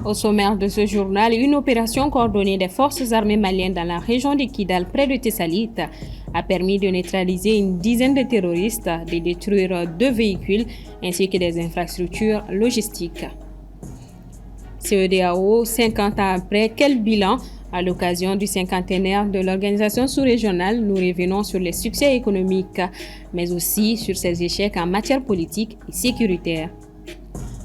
Au sommaire de ce journal, une opération coordonnée des forces armées maliennes dans la région de Kidal, près de Tessalit, a permis de neutraliser une dizaine de terroristes, de détruire 2 véhicules ainsi que des infrastructures logistiques. CEDEAO, 50 ans après, quel bilan? À l'occasion du cinquantenaire de l'organisation sous-régionale, nous revenons sur les succès économiques, mais aussi sur ses échecs en matière politique et sécuritaire.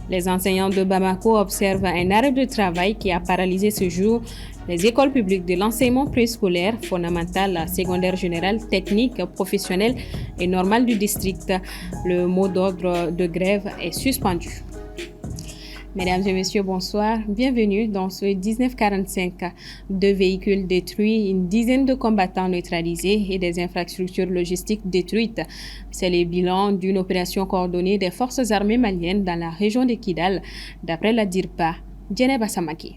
Les enseignants de Bamako observent un arrêt de travail qui a paralysé ce jour les écoles publiques de l'enseignement préscolaire, fondamental, secondaire général, technique, professionnel et normal du district. Le mot d'ordre de grève est suspendu. Mesdames et messieurs, bonsoir. Bienvenue dans ce 1945. 2 véhicules détruits, une dizaine de combattants neutralisés et des infrastructures logistiques détruites. C'est le bilan d'une opération coordonnée des forces armées maliennes dans la région de Kidal, d'après la DIRPA. Djeneba Samaki.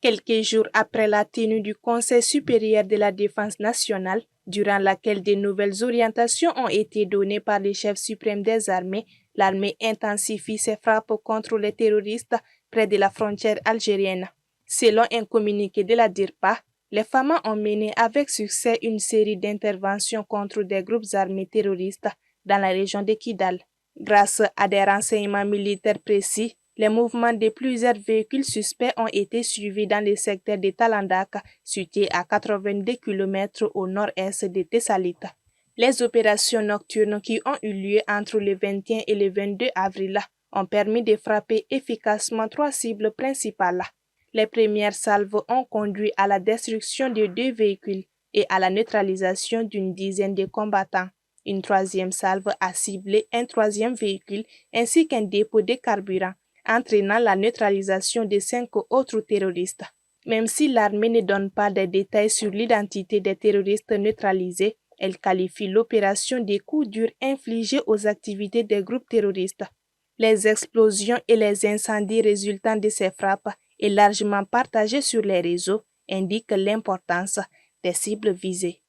Quelques jours après la tenue du Conseil supérieur de la défense nationale, durant laquelle de nouvelles orientations ont été données par le chef suprême des armées, l'armée intensifie ses frappes contre les terroristes près de la frontière algérienne. Selon un communiqué de la DIRPA, les femmes ont mené avec succès une série d'interventions contre des groupes armés terroristes dans la région de Kidal. Grâce à des renseignements militaires précis, les mouvements de plusieurs véhicules suspects ont été suivis dans le secteur de Talandak, situé à 82 km au nord-est de Tessalit. Les opérations nocturnes qui ont eu lieu entre le 21 et le 22 avril ont permis de frapper efficacement 3 cibles principales. Les premières salves ont conduit à la destruction de 2 véhicules et à la neutralisation d'une dizaine de combattants. Une 3e salve a ciblé un 3e véhicule ainsi qu'un dépôt de carburant, entraînant la neutralisation de 5 autres terroristes. Même si l'armée ne donne pas de détails sur l'identité des terroristes neutralisés, elle qualifie l'opération des coups durs infligés aux activités des groupes terroristes. Les explosions et les incendies résultant de ces frappes et largement partagés sur les réseaux indiquent l'importance des cibles visées.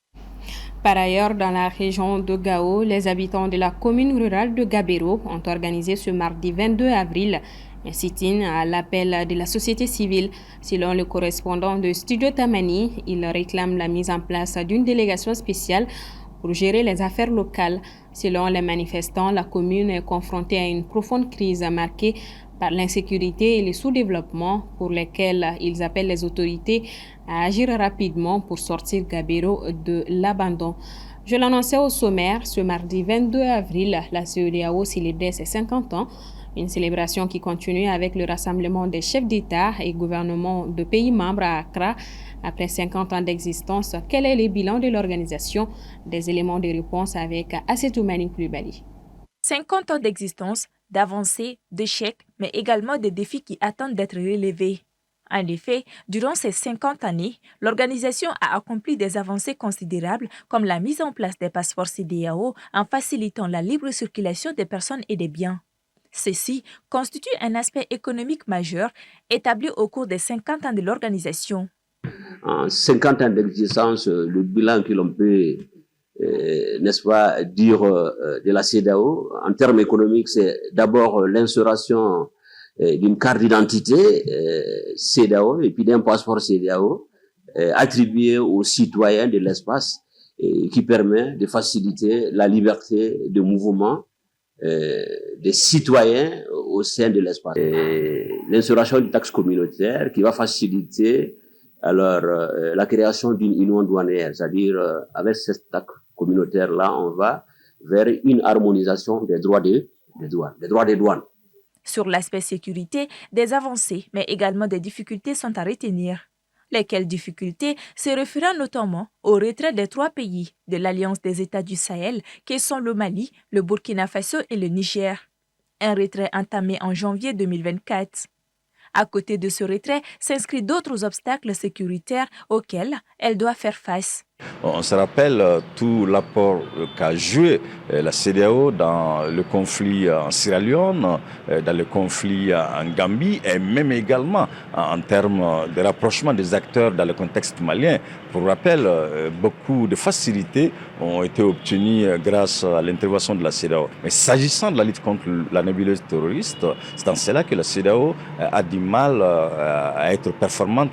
Par ailleurs, dans la région de Gao, les habitants de la commune rurale de Gabero ont organisé ce mardi 22 avril un sit-in à l'appel de la société civile. Selon le correspondant de Studio Tamani, il réclame la mise en place d'une délégation spéciale pour gérer les affaires locales. Selon les manifestants, la commune est confrontée à une profonde crise marquée par l'insécurité et le sous-développement, pour lesquels ils appellent les autorités à agir rapidement pour sortir Gabero de l'abandon. Je l'annonçais au sommaire, ce mardi 22 avril, la CEDEAO célébrait ses 50 ans, une célébration qui continue avec le rassemblement des chefs d'État et gouvernements de pays membres à Accra. Après 50 ans d'existence, quel est le bilan de l'organisation? Des éléments de réponse avec Assetoumani Koulibaly. 50 ans d'existence, d'avancées, d'échecs, mais également des défis qui attendent d'être relevés. En effet, durant ces 50 années, l'organisation a accompli des avancées considérables comme la mise en place des passeports CEDEAO en facilitant la libre circulation des personnes et des biens. Ceci constitue un aspect économique majeur établi au cours des 50 ans de l'organisation. En 50 ans d'existence, le bilan que l'on peut n'est-ce pas, dire de la CEDEAO, en termes économiques, c'est d'abord l'instauration d'une carte d'identité CEDEAO et puis d'un passeport CEDEAO attribué aux citoyens de l'espace qui permet de faciliter la liberté de mouvement des citoyens au sein de l'espace. L'instauration d'une taxe communautaire qui va faciliter alors la création d'une union douanière, c'est-à-dire avec cette taxe communautaire-là, on va vers une harmonisation des droits des douanes. Sur l'aspect sécurité, des avancées, mais également des difficultés sont à retenir. Lesquelles difficultés se réfèrent notamment au retrait des 3 pays de l'Alliance des États du Sahel, qui sont le Mali, le Burkina Faso et le Niger. Un retrait entamé en janvier 2024. À côté de ce retrait s'inscrivent d'autres obstacles sécuritaires auxquels elle doit faire face. On se rappelle tout l'apport qu'a joué la CEDEAO dans le conflit en Sierra Leone, dans le conflit en Gambie et même également en termes de rapprochement des acteurs dans le contexte malien. Pour rappel, beaucoup de facilités ont été obtenues grâce à l'intervention de la CEDEAO. Mais s'agissant de la lutte contre la nébuleuse terroriste, c'est en cela que la CEDEAO a du mal à être performante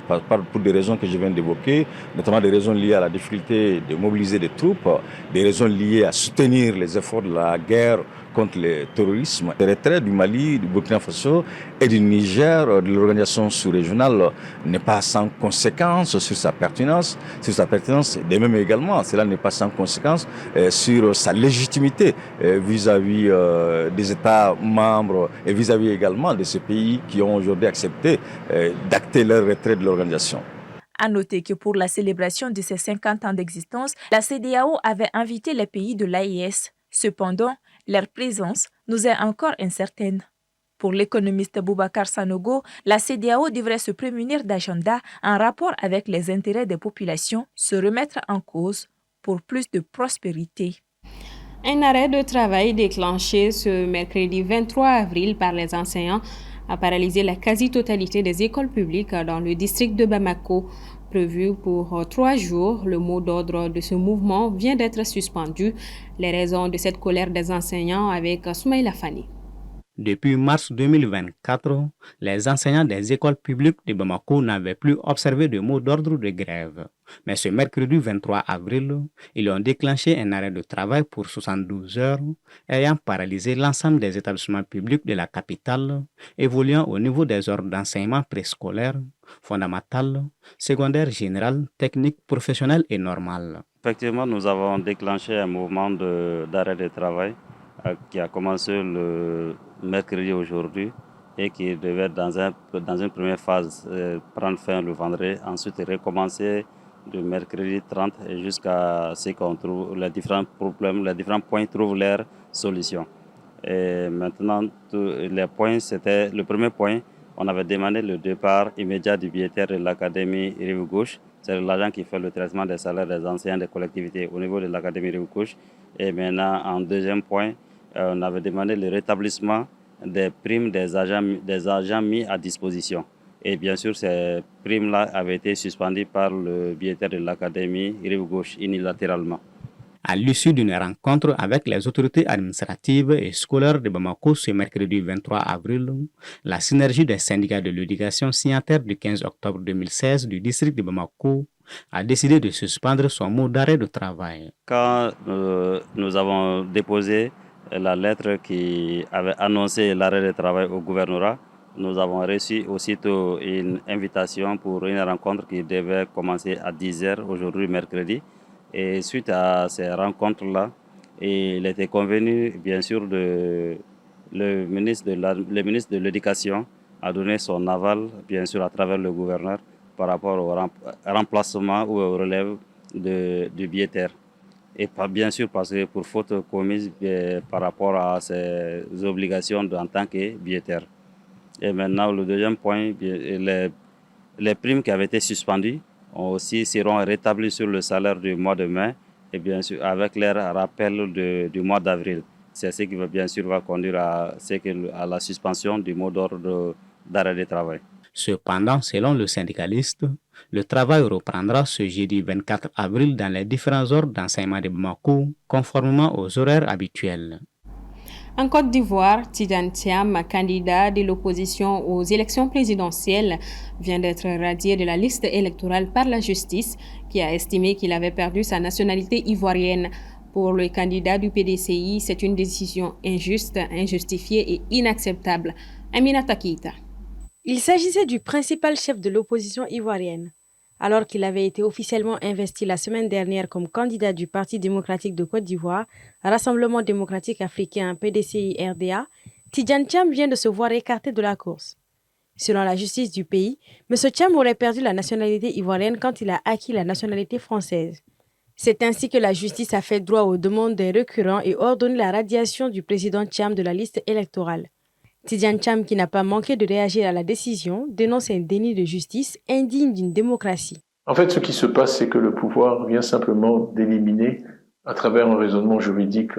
pour des raisons que je viens d'évoquer, notamment des raisons liées à la difficulté de mobiliser des troupes, des raisons liées à soutenir les efforts de la guerre contre le terrorisme. Le retrait du Mali, du Burkina Faso et du Niger de l'organisation sous-régionale n'est pas sans conséquence sur sa pertinence, de même également, cela n'est pas sans conséquence sur sa légitimité vis-à-vis des États membres et vis-à-vis également de ces pays qui ont aujourd'hui accepté d'acter leur retrait de l'organisation. À noter que pour la célébration de ses 50 ans d'existence, la CEDEAO avait invité les pays de l'AES. Cependant, leur présence nous est encore incertaine. Pour l'économiste Boubacar Sanogo, la CEDEAO devrait se prémunir d'agenda en rapport avec les intérêts des populations, se remettre en cause pour plus de prospérité. Un arrêt de travail déclenché ce mercredi 23 avril par les enseignants a paralysé la quasi-totalité des écoles publiques dans le district de Bamako. Prévu pour 3 jours, le mot d'ordre de ce mouvement vient d'être suspendu. Les raisons de cette colère des enseignants avec Soumaïla Fani. Depuis mars 2024, les enseignants des écoles publiques de Bamako n'avaient plus observé de mot d'ordre de grève. Mais ce mercredi 23 avril, ils ont déclenché un arrêt de travail pour 72 heures, ayant paralysé l'ensemble des établissements publics de la capitale, évoluant au niveau des ordres d'enseignement préscolaire, fondamental, secondaire général, technique, professionnel et normal. Effectivement, nous avons déclenché un mouvement d'arrêt de travail qui a commencé le mercredi aujourd'hui et qui devait dans une première phase prendre fin le vendredi, ensuite recommencer du mercredi 30 et jusqu'à ce qu'on trouve les différents problèmes, les différents points trouvent leur solution. Et maintenant, les points, c'était le premier point, on avait demandé le départ immédiat du biétaire de l'Académie Rive-Gauche. C'est l'agent qui fait le traitement des salaires des enseignants des collectivités au niveau de l'Académie Rive-Gauche. Et maintenant, en deuxième point, on avait demandé le rétablissement des primes des agents mis à disposition. Et bien sûr, ces primes-là avaient été suspendues par le biétaire de l'Académie Rive-Gauche unilatéralement. À l'issue d'une rencontre avec les autorités administratives et scolaires de Bamako ce mercredi 23 avril, la synergie des syndicats de l'éducation signataires du 15 octobre 2016 du district de Bamako a décidé de suspendre son mot d'arrêt de travail. Quand nous avons déposé la lettre qui avait annoncé l'arrêt de travail au gouvernorat, nous avons reçu aussitôt une invitation pour une rencontre qui devait commencer à 10h aujourd'hui mercredi. Et suite à ces rencontres-là, il était convenu, bien sûr, le ministre de l'Éducation a donné son aval, bien sûr, à travers le gouverneur, par rapport au remplacement ou au relève du biétaire. Et bien sûr, parce que pour faute commise par rapport à ses obligations en tant que biétaire. Et maintenant, le deuxième point, les primes qui avaient été suspendues aussi seront rétablies sur le salaire du mois de mai et bien sûr avec leur rappel du mois d'avril. C'est ce qui bien sûr va conduire à la suspension du mot d'ordre d'arrêt de travail. Cependant, selon le syndicaliste, le travail reprendra ce jeudi 24 avril dans les différents ordres d'enseignement de Bamako, conformément aux horaires habituels. En Côte d'Ivoire, Tidjane Thiam, candidat de l'opposition aux élections présidentielles, vient d'être radié de la liste électorale par la justice, qui a estimé qu'il avait perdu sa nationalité ivoirienne. Pour le candidat du PDCI, c'est une décision injuste, injustifiée et inacceptable. Aminata Keita. Il s'agissait du principal chef de l'opposition ivoirienne. Alors qu'il avait été officiellement investi la semaine dernière comme candidat du Parti démocratique de Côte d'Ivoire, Rassemblement démocratique africain PDCI-RDA, Tidjane Thiam vient de se voir écarté de la course. Selon la justice du pays, M. Thiam aurait perdu la nationalité ivoirienne quand il a acquis la nationalité française. C'est ainsi que la justice a fait droit aux demandes des requérants et ordonné la radiation du président Thiam de la liste électorale. Tidjane Thiam, qui n'a pas manqué de réagir à la décision, dénonce un déni de justice indigne d'une démocratie. En fait, ce qui se passe, c'est que le pouvoir vient simplement d'éliminer, à travers un raisonnement juridique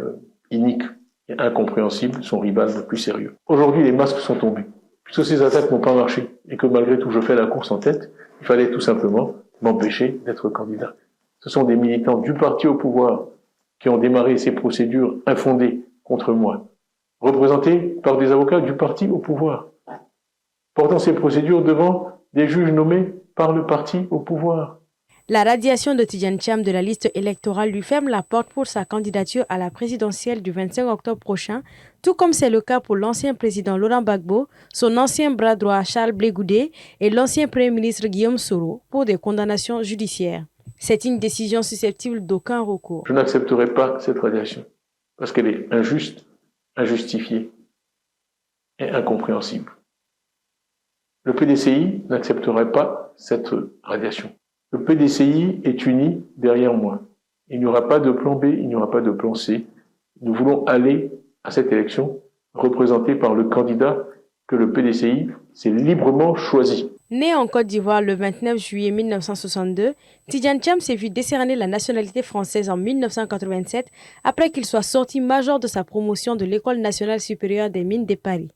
inique et incompréhensible, son rival le plus sérieux. Aujourd'hui, les masques sont tombés. Puisque ces attaques n'ont pas marché et que malgré tout je fais la course en tête, il fallait tout simplement m'empêcher d'être candidat. Ce sont des militants du parti au pouvoir qui ont démarré ces procédures infondées contre moi, représentés par des avocats du parti au pouvoir, portant ces procédures devant des juges nommés par le parti au pouvoir. La radiation de Tidjane Thiam de la liste électorale lui ferme la porte pour sa candidature à la présidentielle du 25 octobre prochain, tout comme c'est le cas pour l'ancien président Laurent Gbagbo, son ancien bras droit Charles Blé Goudé et l'ancien premier ministre Guillaume Soro pour des condamnations judiciaires. C'est une décision susceptible d'aucun recours. Je n'accepterai pas cette radiation parce qu'elle est injuste, injustifiée et incompréhensible. Le PDCI n'accepterait pas cette radiation. Le PDCI est uni derrière moi. Il n'y aura pas de plan B, il n'y aura pas de plan C. Nous voulons aller à cette élection représentée par le candidat que le PDCI s'est librement choisi. Né en Côte d'Ivoire le 29 juillet 1962, Tidjane Thiam s'est vu décerner la nationalité française en 1987 après qu'il soit sorti major de sa promotion de l'École nationale supérieure des mines de Paris.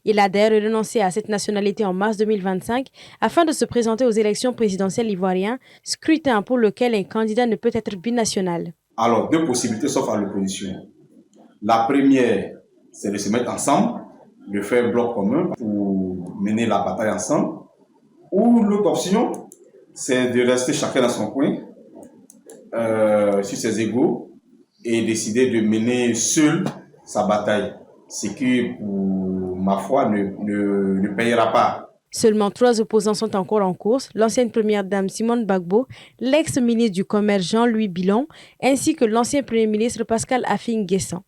Il a d'ailleurs renoncé à cette nationalité en mars 2025 afin de se présenter aux élections présidentielles ivoiriennes, scrutin pour lequel un candidat ne peut être binational. Alors, deux possibilités s'offrent à l'opposition. La première, c'est de se mettre ensemble, de faire bloc commun pour mener la bataille ensemble. Ou l'autre option, c'est de rester chacun dans son coin, sur ses égaux, et décider de mener seul sa bataille. Ce qui, pour ma foi, ne payera pas. Seulement 3 opposants sont encore en course, l'ancienne première dame Simone Gbagbo, l'ex-ministre du Commerce Jean-Louis Bilon, ainsi que l'ancien premier ministre Pascal Affi-N'Guessan.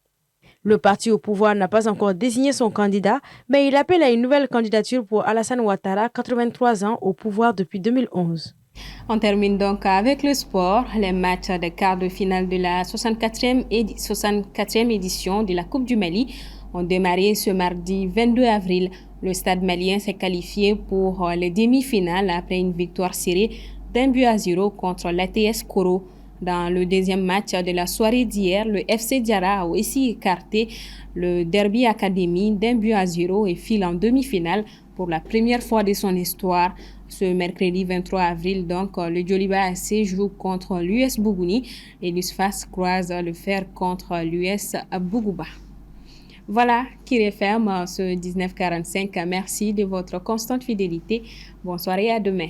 Le parti au pouvoir n'a pas encore désigné son candidat, mais il appelle à une nouvelle candidature pour Alassane Ouattara, 83 ans, au pouvoir depuis 2011. On termine donc avec le sport. Les matchs de quart de finale de la 64e édition de la Coupe du Mali ont démarré ce mardi 22 avril. Le stade malien s'est qualifié pour les demi-finales après une victoire serrée d'1-0 contre l'ATS Koro. Dans le deuxième match de la soirée d'hier, le FC Diarra a aussi écarté le Derby Academy d'1-0 et file en demi-finale pour la première fois de son histoire. Ce mercredi 23 avril, donc, le Djoliba AC joue contre l'US Bougouni et l'USFAS croise le fer contre l'US Bougouba. Voilà qui referme ce 1945. Merci de votre constante fidélité. Bonsoir et à demain.